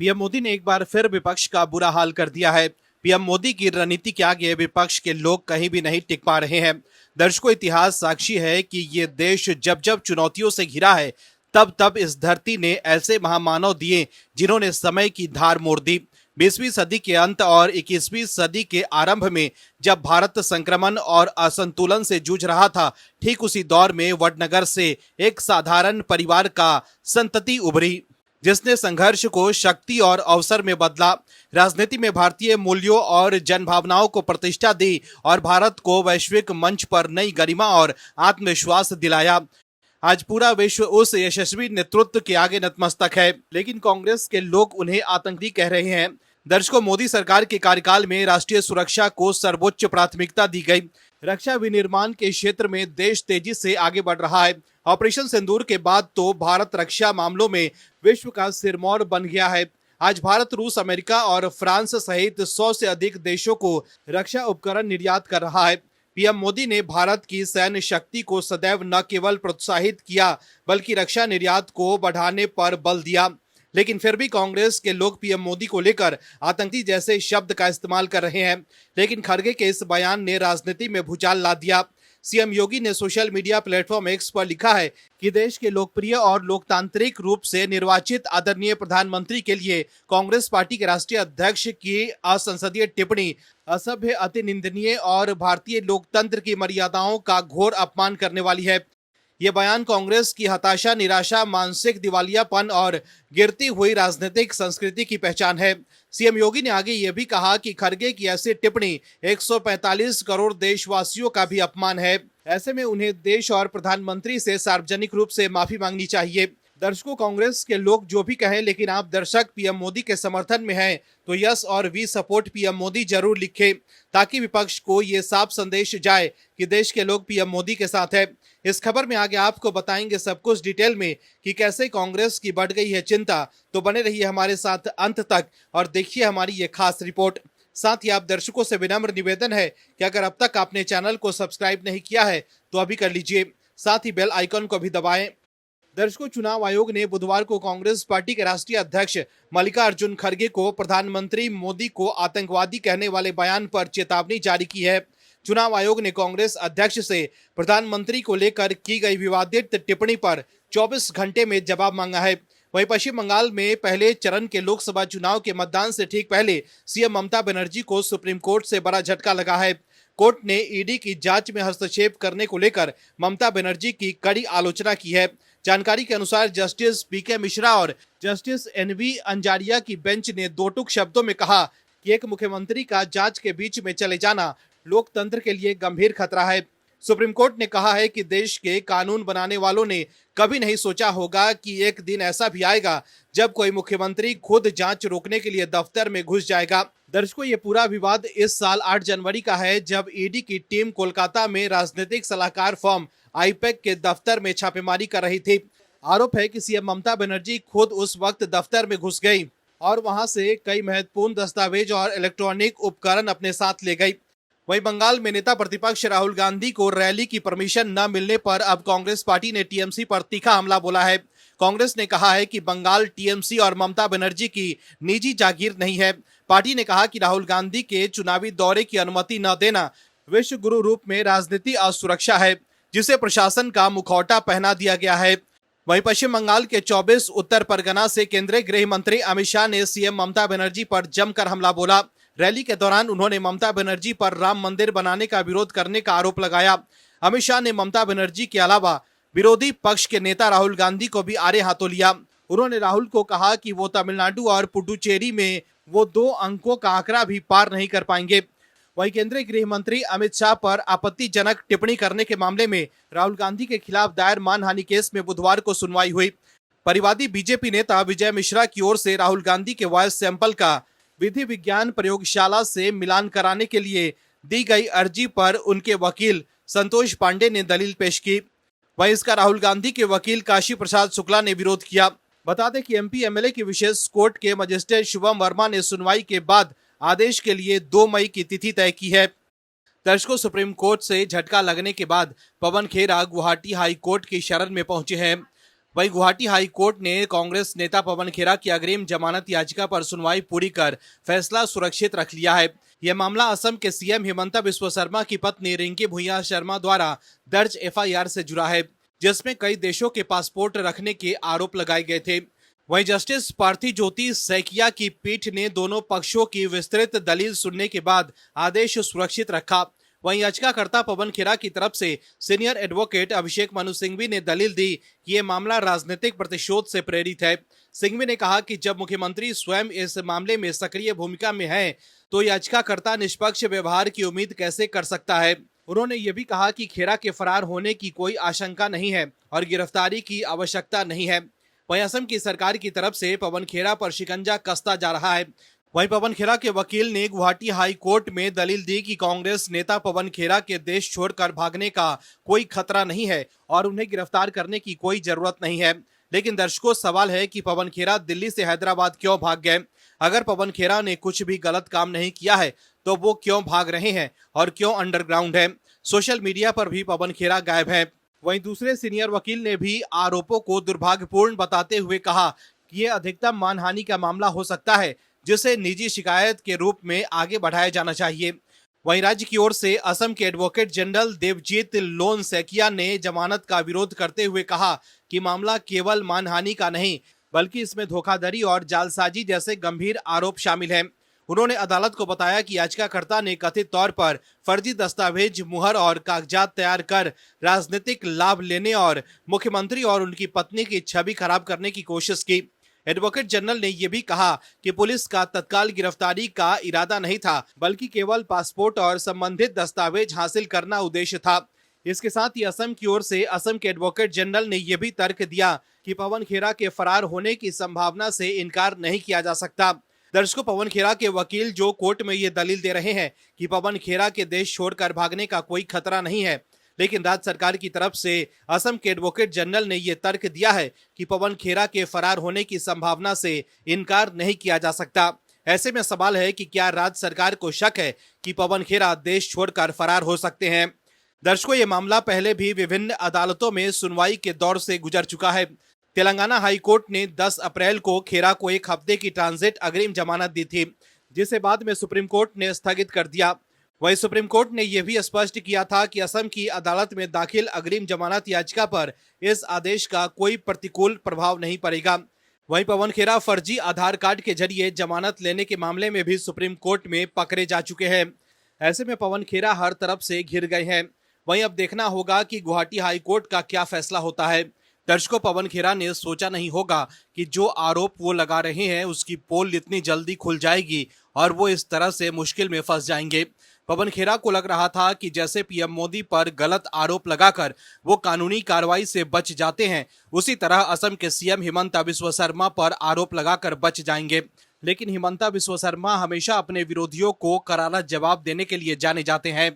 PM Modi ने एक बार फिर विपक्ष का बुरा हाल कर दिया है। पीएम मोदी की रणनीति के आगे विपक्ष के लोग कहीं भी नहीं टिक पा रहे हैं। दर्शकों, इतिहास साक्षी है कि ये देश जब जब चुनौतियों से घिरा है, तब तब इस धरती ने ऐसे महामानव दिए जिन्होंने समय की धार मोड़ दी। 20वीं सदी के अंत और 21वीं सदी के आरंभ में जब भारत संक्रमण और असंतुलन से जूझ रहा था, ठीक उसी दौर में वडनगर से एक साधारण परिवार का संतति उभरी, जिसने संघर्ष को शक्ति और अवसर में बदला, राजनीति में भारतीय मूल्यों और जनभावनाओं को प्रतिष्ठा दी और भारत को वैश्विक मंच पर नई गरिमा और आत्मविश्वास दिलाया। आज पूरा विश्व उस यशस्वी नेतृत्व के आगे नतमस्तक है, लेकिन कांग्रेस के लोग उन्हें आतंकी कह रहे हैं। दर्शकों, मोदी सरकार के कार्यकाल में राष्ट्रीय सुरक्षा को सर्वोच्च प्राथमिकता दी गई। रक्षा विनिर्माण के क्षेत्र में देश तेजी से आगे बढ़ रहा है। ऑपरेशन सिंदूर के बाद तो भारत रक्षा मामलों में विश्व का सिरमौर बन गया है। आज भारत रूस, अमेरिका और फ्रांस सहित 100 से अधिक देशों को रक्षा उपकरण निर्यात कर रहा है। पीएम मोदी ने भारत की सैन्य शक्ति को सदैव न केवल प्रोत्साहित किया, बल्कि रक्षा निर्यात को बढ़ाने पर बल दिया। लेकिन फिर भी कांग्रेस के लोग पीएम मोदी को लेकर आतंकी जैसे शब्द का इस्तेमाल कर रहे हैं। लेकिन खड़गे के इस बयान ने राजनीति में भूचाल ला दिया। सीएम योगी ने सोशल मीडिया प्लेटफॉर्म एक्स पर लिखा है कि देश के लोकप्रिय और लोकतांत्रिक रूप से निर्वाचित आदरणीय प्रधानमंत्री के लिए कांग्रेस पार्टी के राष्ट्रीय अध्यक्ष की असंसदीय टिप्पणी असभ्य, अति निंदनीय और भारतीय लोकतंत्र की मर्यादाओं का घोर अपमान करने वाली है। ये बयान कांग्रेस की हताशा, निराशा, मानसिक दिवालियापन और गिरती हुई राजनीतिक संस्कृति की पहचान है। सीएम योगी ने आगे ये भी कहा कि खड़गे की ऐसी टिप्पणी 145 करोड़ देशवासियों का भी अपमान है। ऐसे में उन्हें देश और प्रधानमंत्री से सार्वजनिक रूप से माफी मांगनी चाहिए। दर्शकों, कांग्रेस के लोग जो भी कहें, लेकिन आप दर्शक पीएम मोदी के समर्थन में हैं तो यस और वी सपोर्ट पीएम मोदी जरूर लिखें, ताकि विपक्ष को ये साफ संदेश जाए कि देश के लोग पीएम मोदी के साथ है। इस खबर में आगे आपको बताएंगे सब कुछ डिटेल में कि कैसे कांग्रेस की बढ़ गई है चिंता। तो बने रहिए हमारे साथ अंत तक और देखिए हमारी ये खास रिपोर्ट। साथ ही आप दर्शकों से विनम्र निवेदन है कि अगर अब तक आपने चैनल को सब्सक्राइब नहीं किया है तो अभी कर लीजिए, साथ ही बेल आइकन को भी दबाएं। दर्शकों, चुनाव आयोग ने बुधवार को कांग्रेस पार्टी के राष्ट्रीय अध्यक्ष मल्लिकार्जुन खड़गे को प्रधानमंत्री मोदी को आतंकवादी कहने वाले बयान पर चेतावनी जारी की है। चुनाव आयोग ने कांग्रेस अध्यक्ष से प्रधानमंत्री को लेकर की गई विवादित टिप्पणी पर 24 घंटे में जवाब मांगा है। वहीं पश्चिम बंगाल में पहले चरण के लोकसभा चुनाव के मतदान से ठीक पहले सीएम ममता बनर्जी को सुप्रीम कोर्ट से बड़ा झटका लगा है। कोर्ट ने ईडी की जांच में हस्तक्षेप करने को लेकर ममता बनर्जी की कड़ी आलोचना की है। जानकारी के अनुसार जस्टिस पीके मिश्रा और जस्टिस एनवी अंजारिया की बेंच ने दो टूक शब्दों में कहा कि एक मुख्यमंत्री का जांच के बीच में चले जाना लोकतंत्र के लिए गंभीर खतरा है। सुप्रीम कोर्ट ने कहा है कि देश के कानून बनाने वालों ने कभी नहीं सोचा होगा कि एक दिन ऐसा भी आएगा जब कोई मुख्यमंत्री खुद जांच रोकने के लिए दफ्तर में घुस जाएगा। दर्शकों, ये पूरा विवाद इस साल 8 जनवरी का है, जब ईडी की टीम कोलकाता में राजनीतिक सलाहकार फर्म आईपैक के दफ्तर में छापेमारी कर रही थी। आरोप है कि सीएम ममता बनर्जी खुद उस वक्त दफ्तर में घुस गई और वहां से कई महत्वपूर्ण दस्तावेज और इलेक्ट्रॉनिक उपकरण अपने साथ ले गई। वहीं बंगाल में नेता प्रतिपक्ष राहुल गांधी को रैली की परमिशन न मिलने पर अब कांग्रेस पार्टी ने टीएमसी पर तीखा हमला बोला है। कांग्रेस ने कहा है कि बंगाल टीएमसी और ममता बनर्जी की निजी जागीर नहीं है। पार्टी ने कहा कि राहुल गांधी के चुनावी दौरे की अनुमति न देना विश्व गुरु रूप में राजनीति असुरक्षा है, जिसे प्रशासन का मुखौटा पहना दिया गया है। वहीं पश्चिम बंगाल के 24 उत्तर परगना से केंद्रीय गृह मंत्री अमित शाह ने सीएम ममता बनर्जी पर जमकर हमला बोला। रैली के दौरान उन्होंने ममता बनर्जी पर राम मंदिर बनाने का विरोध करने का आरोप लगाया। अमित शाह ने ममता बनर्जी के अलावा विरोधी पक्ष के नेता राहुल गांधी को भी आड़े हाथों लिया। उन्होंने राहुल को कहा कि वो तमिलनाडु और पुडुचेरी में वो 2 अंकों का आंकड़ा भी पार नहीं कर पाएंगे। वहीं केंद्रीय गृह मंत्री अमित शाह पर आपत्तिजनक टिप्पणी करने के मामले में राहुल गांधी के खिलाफ दायर मानहानि केस में बुधवार को सुनवाई हुई। परिवादी बीजेपी नेता विजय मिश्रा की ओर से राहुल गांधी के वॉइस सैंपल का विधि विज्ञान प्रयोगशाला से मिलान कराने के लिए दी गई अर्जी पर उनके वकील संतोष पांडे ने दलील पेश की। वहीं इसका राहुल गांधी के वकील काशी प्रसाद शुक्ला ने विरोध किया। बता दें कि एमपी एमएलए की विशेष कोर्ट के मजिस्ट्रेट शुभम वर्मा ने सुनवाई के बाद आदेश के लिए 2 मई की तिथि तय की है। दर्शकों, सुप्रीम कोर्ट से झटका लगने के बाद पवन खेरा गुवाहाटी हाई कोर्ट की शरण में पहुंचे हैं। वहीं गुवाहाटी हाई कोर्ट ने कांग्रेस नेता पवन खेरा की अग्रिम जमानत याचिका पर सुनवाई पूरी कर फैसला सुरक्षित रख लिया है। यह मामला असम के सीएम हिमंता बिस्वा शर्मा की पत्नी रिंकी भुइयां शर्मा द्वारा दर्ज एफआईआर से जुड़ा है, जिसमें कई देशों के पासपोर्ट रखने के आरोप लगाए गए थे। वहीं जस्टिस पार्थी ज्योति सैकिया की पीठ ने दोनों पक्षों की विस्तृत दलील सुनने के बाद आदेश सुरक्षित रखा। वहीं याचिकाकर्ता पवन खेरा की तरफ से सीनियर एडवोकेट अभिषेक मनु सिंघवी ने दलील दी कि ये मामला राजनीतिक प्रतिशोध से प्रेरित है। सिंघवी ने कहा कि जब मुख्यमंत्री स्वयं इस मामले में सक्रिय भूमिका में है तो याचिकाकर्ता निष्पक्ष व्यवहार की उम्मीद कैसे कर सकता है। उन्होंने ये भी कहा कि खेरा के फरार होने की कोई आशंका नहीं है और गिरफ्तारी की आवश्यकता नहीं है। वहीं असम की सरकार की तरफ से पवन खेरा पर शिकंजा कसता जा रहा है। वहीं पवन खेरा के वकील ने गुवाहाटी हाई कोर्ट में दलील दी कि कांग्रेस नेता पवन खेरा के देश छोड़कर भागने का कोई खतरा नहीं है और उन्हें गिरफ्तार करने की कोई जरूरत नहीं है। लेकिन दर्शकों, सवाल है कि पवन खेरा दिल्ली से हैदराबाद क्यों भाग गए। अगर पवन खेरा ने कुछ भी गलत काम नहीं किया है तो वो क्यों भाग रहे हैं और क्यों अंडरग्राउंड है। सोशल मीडिया पर भी पवन खेरा गायब है। वहीं दूसरे सीनियर वकील ने भी आरोपों को दुर्भाग्यपूर्ण बताते हुए कहा कि ये अधिकतम मानहानि का मामला हो सकता है, जिसे निजी शिकायत के रूप में आगे बढ़ाया जाना चाहिए। वहीं राज्य की ओर से असम के एडवोकेट जनरल देवजीत लोन सैकिया ने जमानत का विरोध करते हुए कहा कि मामला केवल मानहानि का नहीं बल्कि इसमें धोखाधड़ी और जालसाजी जैसे गंभीर आरोप शामिल हैं। उन्होंने अदालत को बताया कि याचिकाकर्ता ने कथित तौर पर फर्जी दस्तावेज, मुहर और कागजात तैयार कर राजनीतिक लाभ लेने और मुख्यमंत्री और उनकी पत्नी की छवि खराब करने की कोशिश की। एडवोकेट जनरल ने यह भी कहा कि पुलिस का तत्काल गिरफ्तारी का इरादा नहीं था, बल्कि केवल पासपोर्ट और संबंधित दस्तावेज हासिल करना उद्देश्य था। इसके साथ ही असम की ओर से असम के एडवोकेट जनरल ने यह भी तर्क दिया कि पवन खेरा के फरार होने की संभावना से इनकार नहीं किया जा सकता। दर्शकों, पवन खेरा के वकील जो कोर्ट में ये दलील दे रहे हैं कि पवन खेरा के देश छोड़कर भागने का कोई खतरा नहीं है, लेकिन राज्य सरकार की तरफ से असम के एडवोकेट जनरल ने यह तर्क दिया है कि पवन खेरा के फरार होने की संभावना से इनकार नहीं किया जा सकता। ऐसे में सवाल है कि क्या राज्य सरकार को शक है कि पवन खेरा देश छोड़कर फरार हो सकते हैं। दर्शकों, ये मामला पहले भी विभिन्न अदालतों में सुनवाई के दौर से गुजर चुका है। तेलंगाना हाई कोर्ट ने 10 अप्रैल को खेरा को 1 हफ्ते की ट्रांजिट अग्रिम जमानत दी थी, जिसे बाद में सुप्रीम कोर्ट ने स्थगित कर दिया। वहीं सुप्रीम कोर्ट ने यह भी स्पष्ट किया था कि असम की अदालत में दाखिल अग्रिम जमानत याचिका पर इस आदेश का कोई प्रतिकूल प्रभाव नहीं पड़ेगा। वहीं पवन खेरा फर्जी आधार कार्ड के जरिए जमानत लेने के मामले में भी सुप्रीम कोर्ट में पकड़े जा चुके हैं। ऐसे में पवन खेरा हर तरफ से घिर गए हैं। वहीं अब देखना होगा कि गुवाहाटी हाई कोर्ट का क्या फैसला होता है। दर्शकों, पवन खेरा ने सोचा नहीं होगा कि जो आरोप वो लगा रहे हैं उसकी पोल इतनी जल्दी खुल जाएगी और वो इस तरह से मुश्किल में फंस जाएंगे। पवन खेरा को लग रहा था कि जैसे पीएम मोदी पर गलत आरोप लगाकर वो कानूनी कार्रवाई से बच जाते हैं, उसी तरह असम के सीएम हिमंता बिस्वा शर्मा पर आरोप लगाकर बच जाएंगे। लेकिन हिमंता बिस्वा शर्मा हमेशा अपने विरोधियों को करारा जवाब देने के लिए जाने जाते हैं।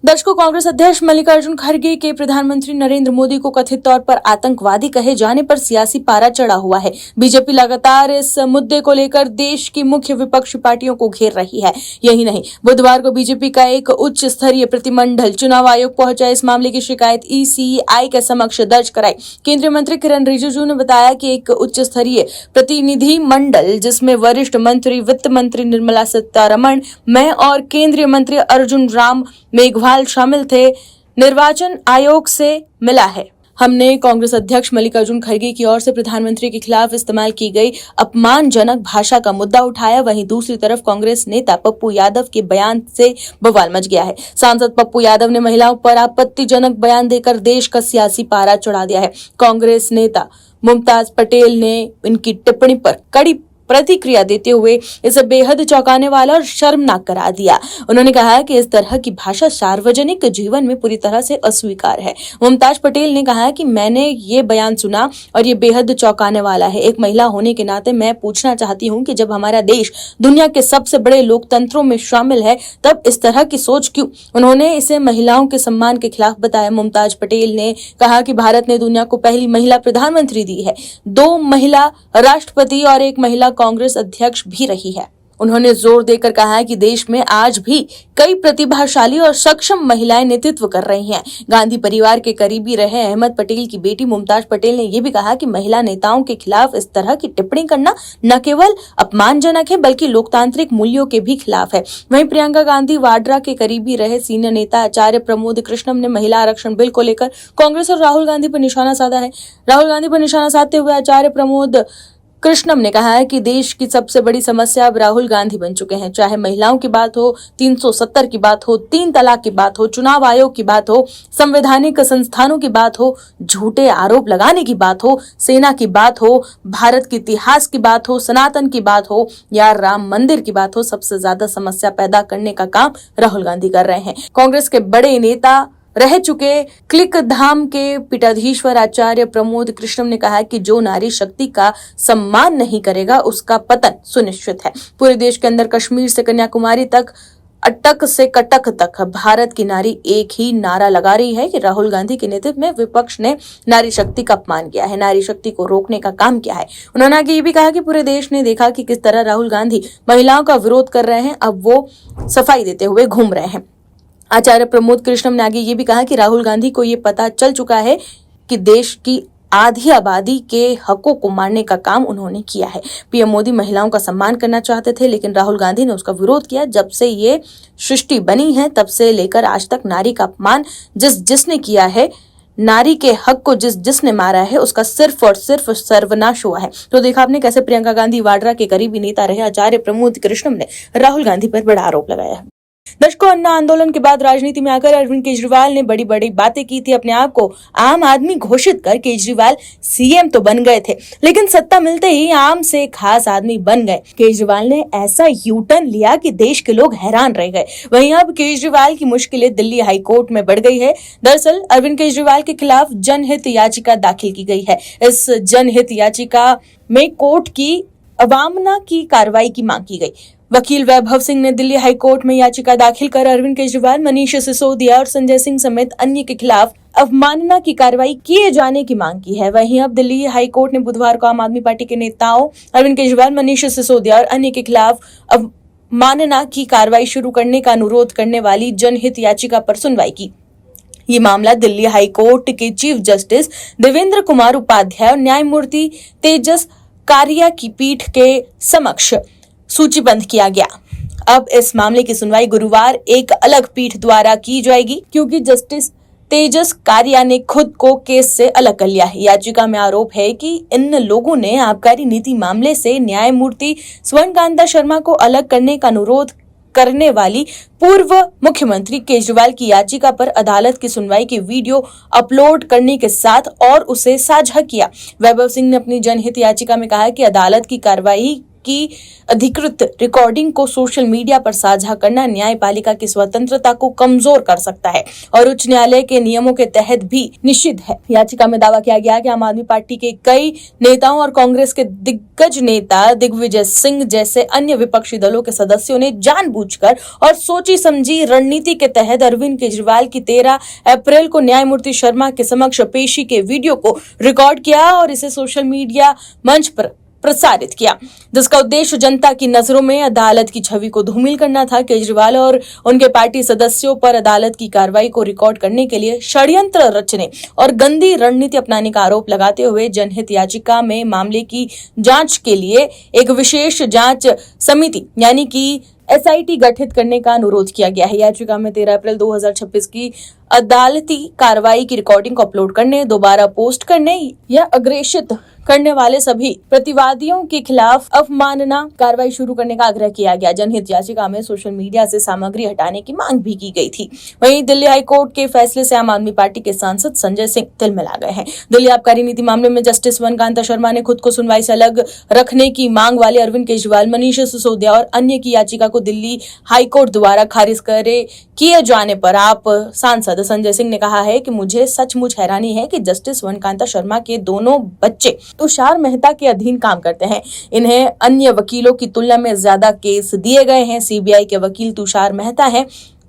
दर्शकों, कांग्रेस अध्यक्ष मल्लिकार्जुन खड़गे के प्रधानमंत्री नरेंद्र मोदी को कथित तौर पर आतंकवादी कहे जाने पर सियासी पारा चढ़ा हुआ है। बीजेपी लगातार इस मुद्दे को लेकर देश की मुख्य विपक्षी पार्टियों को घेर रही है। यही नहीं, बुधवार को बीजेपी का एक उच्च स्तरीय प्रतिनिधिमंडल चुनाव आयोग पहुंचा। इस मामले की शिकायत ईसीआई के समक्ष दर्ज कराई। केंद्रीय मंत्री किरण रिजिजू ने बताया कि एक उच्च स्तरीय प्रतिनिधिमंडल, जिसमें वरिष्ठ मंत्री, वित्त मंत्री निर्मला सीतारमण, मैं और केंद्रीय मंत्री अर्जुन राम मेघवाल शामिल थे, निर्वाचन आयोग से मिला है। हमने कांग्रेस अध्यक्ष मल्लिकार्जुन खड़गे की ओर से प्रधानमंत्री के खिलाफ इस्तेमाल की गई अपमानजनक भाषा का मुद्दा उठाया। वहीं दूसरी तरफ कांग्रेस नेता पप्पू यादव के बयान से बवाल मच गया है। सांसद पप्पू यादव ने महिलाओं पर आपत्तिजनक बयान देकर देश का सियासी पारा चढ़ा दिया है। कांग्रेस नेता मुमताज पटेल ने इनकी टिप्पणी पर कड़ी प्रतिक्रिया देते हुए इसे बेहद चौंकाने वाला और शर्मनाक करार दिया। उन्होंने कहा कि इस तरह की भाषा सार्वजनिक जीवन में पूरी तरह से अस्वीकार है। मुमताज पटेल ने कहा कि मैंने ये बयान सुना और ये बेहद चौंकाने वाला है। एक महिला होने के नाते मैं पूछना चाहती हूँ कि जब हमारा देश दुनिया के सबसे बड़े लोकतंत्रों में शामिल है, तब इस तरह की सोच क्यों? उन्होंने इसे महिलाओं के सम्मान के खिलाफ बताया। मुमताज पटेल ने कहा कि भारत ने दुनिया को पहली महिला प्रधानमंत्री दी है, 2 महिला राष्ट्रपति और 1 महिला कांग्रेस अध्यक्ष भी रही है। उन्होंने जोर देकर कहा है कि देश में आज भी कई प्रतिभाशाली और सक्षम महिलाएं नेतृत्व कर रही हैं। गांधी परिवार के करीबी रहे अहमद पटेल की बेटी मुमताज पटेल ने यह भी कहा कि महिला नेताओं के खिलाफ इस तरह की टिप्पणी करना न केवल अपमानजनक है बल्कि लोकतांत्रिक मूल्यों के भी खिलाफ है। वहीं प्रियंका गांधी वाड्रा के करीबी रहे सीनियर नेता आचार्य प्रमोद कृष्णम ने महिला आरक्षण बिल को लेकर कांग्रेस और राहुल गांधी पर निशाना साधा है। राहुल गांधी पर निशाना साधते हुए आचार्य प्रमोद कृष्णम ने कहा है कि देश की सबसे बड़ी समस्या अब राहुल गांधी बन चुके हैं। चाहे महिलाओं की बात हो, 370 की बात हो, 3 तलाक की बात हो, चुनाव आयोग की बात हो, संवैधानिक संस्थानों की बात हो, झूठे आरोप लगाने की बात हो, सेना की बात हो, भारत के इतिहास की बात हो, सनातन की बात हो या राम मंदिर की बात हो, सबसे ज्यादा समस्या पैदा करने का काम राहुल गांधी कर रहे हैं। कांग्रेस के बड़े नेता रह चुके क्लिक धाम के पीठाधीश्वर आचार्य प्रमोद कृष्णम ने कहा कि जो नारी शक्ति का सम्मान नहीं करेगा उसका पतन सुनिश्चित है। पूरे देश के अंदर कश्मीर से कन्याकुमारी तक, अटक से कटक तक भारत की नारी एक ही नारा लगा रही है कि राहुल गांधी के नेतृत्व में विपक्ष ने नारी शक्ति का अपमान किया है, नारी शक्ति को रोकने का काम किया है। उन्होंने आगे ये भी कहा कि पूरे देश ने देखा कि किस तरह राहुल गांधी महिलाओं का विरोध कर रहे हैं, अब वो सफाई देते हुए घूम रहे हैं। आचार्य प्रमोद कृष्णम ने आगे ये भी कहा कि राहुल गांधी को ये पता चल चुका है कि देश की आधी आबादी के हकों को मारने का काम उन्होंने किया है। पीएम मोदी महिलाओं का सम्मान करना चाहते थे, लेकिन राहुल गांधी ने उसका विरोध किया। जब से ये सृष्टि बनी है तब से लेकर आज तक नारी का अपमान जिसने किया है, नारी के हक को जिसने मारा है, उसका सिर्फ और सिर्फ सर्वनाश हुआ है। तो देखा आपने कैसे प्रियंका गांधी वाड्रा के करीबी नेता रहे आचार्य प्रमोद कृष्णम ने राहुल गांधी पर बड़ा आरोप लगाया है। दशकों अन्ना आंदोलन के बाद राजनीति में आकर अरविंद केजरीवाल ने बड़ी बड़ी बातें की थी। अपने आप को आम आदमी घोषित कर केजरीवाल सीएम तो बन गए थे, लेकिन सत्ता मिलते ही आम से खास आदमी बन गए। केजरीवाल ने ऐसा यूटर्न लिया कि देश के लोग हैरान रह गए। वहीं अब केजरीवाल की मुश्किलें दिल्ली हाई कोर्ट में बढ़ गई है। दरअसल अरविंद केजरीवाल के खिलाफ जनहित याचिका दाखिल की गई है। इस जनहित याचिका में कोर्ट की अवमानना की कार्रवाई की मांग की गई। वकील वैभव सिंह ने दिल्ली हाई कोर्ट में याचिका दाखिल कर अरविंद केजरीवाल, मनीष सिसोदिया और संजय सिंह समेत अन्य के खिलाफ अवमानना की कार्रवाई किए जाने की मांग की है। वहीं अब दिल्ली हाई कोर्ट ने बुधवार को आम आदमी पार्टी के नेताओं अरविंद केजरीवाल, मनीष सिसोदिया और अन्य के खिलाफ अवमानना की कार्रवाई शुरू करने का अनुरोध करने वाली जनहित याचिका पर सुनवाई की। ये मामला दिल्ली हाई कोर्ट के चीफ जस्टिस देवेंद्र कुमार उपाध्याय और न्यायमूर्ति तेजस कारिया की पीठ के समक्ष सूचीबद्ध किया गया। अब इस मामले की सुनवाई गुरुवार एक अलग पीठ द्वारा की जाएगी, क्योंकि जस्टिस तेजस कारिया ने खुद को केस से अलग कर लिया है। याचिका में आरोप है कि इन लोगों ने आबकारी नीति मामले से न्यायमूर्ति स्वर्णकांता शर्मा को अलग करने का अनुरोध करने वाली पूर्व मुख्यमंत्री केजरीवाल की याचिका पर अदालत की सुनवाई की वीडियो अपलोड करने के साथ और उसे साझा किया। वैभव सिंह ने अपनी जनहित याचिका में कहा कि अदालत की कार्रवाई की अधिकृत रिकॉर्डिंग को सोशल मीडिया पर साझा करना न्यायपालिका की स्वतंत्रता को कमजोर कर सकता है और उच्च न्यायालय के नियमों के तहत भी निषिद्ध है। याचिका में दावा किया गया कि आम आदमी पार्टी के कई नेताओं और कांग्रेस के दिग्गज नेता दिग्विजय सिंह जैसे अन्य विपक्षी दलों के सदस्यों ने जानबूझकर और सोची समझी रणनीति के तहत अरविंद केजरीवाल की 13 अप्रैल को न्यायमूर्ति शर्मा के समक्ष पेशी के वीडियो को रिकॉर्ड किया और इसे सोशल मीडिया मंच पर प्रसारित किया, जिसका उद्देश्य जनता की नजरों में अदालत की छवि को धूमिल करना था। केजरीवाल और उनके पार्टी सदस्यों पर अदालत की कार्रवाई को रिकॉर्ड करने के लिए षड्यंत्र रचने और गंदी रणनीति अपनाने का आरोप लगाते हुए जनहित याचिका में मामले की जांच के लिए एक विशेष जांच समिति यानी कि SIT गठित करने का अनुरोध किया गया है। याचिका में 13 अप्रैल 2026 की अदालती कार्रवाई की रिकॉर्डिंग को अपलोड करने, दोबारा पोस्ट करने या अग्रेषित करने वाले सभी प्रतिवादियों के खिलाफ अवमानना कार्रवाई शुरू करने का आग्रह किया गया। जनहित याचिका में सोशल मीडिया से सामग्री हटाने की मांग भी की गई थी। वहीं दिल्ली हाई कोर्ट के फैसले से आम आदमी पार्टी के सांसद संजय सिंह तिलमिला गए हैं। दिल्ली आबकारी नीति मामले में जस्टिस स्वर्णकांता शर्मा ने खुद को सुनवाई से अलग रखने की मांग वाले अरविंद केजरीवाल, मनीष सिसोदिया और अन्य की याचिका को दिल्ली हाई कोर्ट द्वारा खारिज किए जाने पर आप सांसद संजय सिंह ने कहा है कि मुझे सचमुच हैरानी है कि जस्टिस स्वर्णकांता शर्मा के दोनों बच्चे तुषार मेहता के अधीन काम करते हैं। इन्हें अन्य वकीलों की तुलना में ज्यादा केस दिए गए हैं। CBI के वकील तुषार मेहता हैं।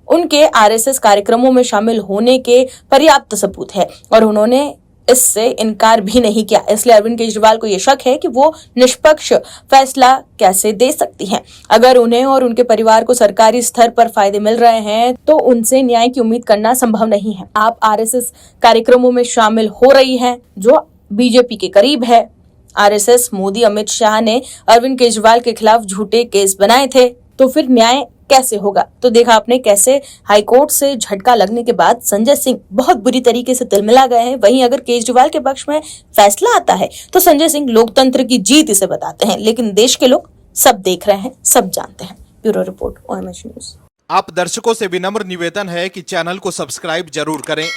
उनके RSS कार्यक्रमों में शामिल होने के पर्याप्त सबूत है और उन्होंने इससे इनकार भी नहीं किया। इसलिए अरविंद केजरीवाल को यह शक है कि वो निष्पक्ष फैसला कैसे दे सकती हैं। अगर उन्हें और उनके परिवार को सरकारी स्तर पर फायदे मिल रहे हैं तो उनसे न्याय की उम्मीद करना संभव नहीं है। आप आरएसएस कार्यक्रमों में शामिल हो रही हैं जो बीजेपी के करीब है। आरएसएस, मोदी, अमित शाह ने अरविंद केजरीवाल के खिलाफ झूठे केस बनाए थे, तो फिर न्याय कैसे होगा? तो देखा आपने कैसे हाईकोर्ट से झटका लगने के बाद संजय सिंह बहुत बुरी तरीके से तिलमिला गए हैं। वहीं अगर केजरीवाल के पक्ष में फैसला आता है तो संजय सिंह लोकतंत्र की जीत इसे बताते हैं, लेकिन देश के लोग सब देख रहे हैं, सब जानते हैं। Bureau report, OMH news. आप दर्शकों से विनम्र निवेदन है कि चैनल को सब्सक्राइब जरूर करें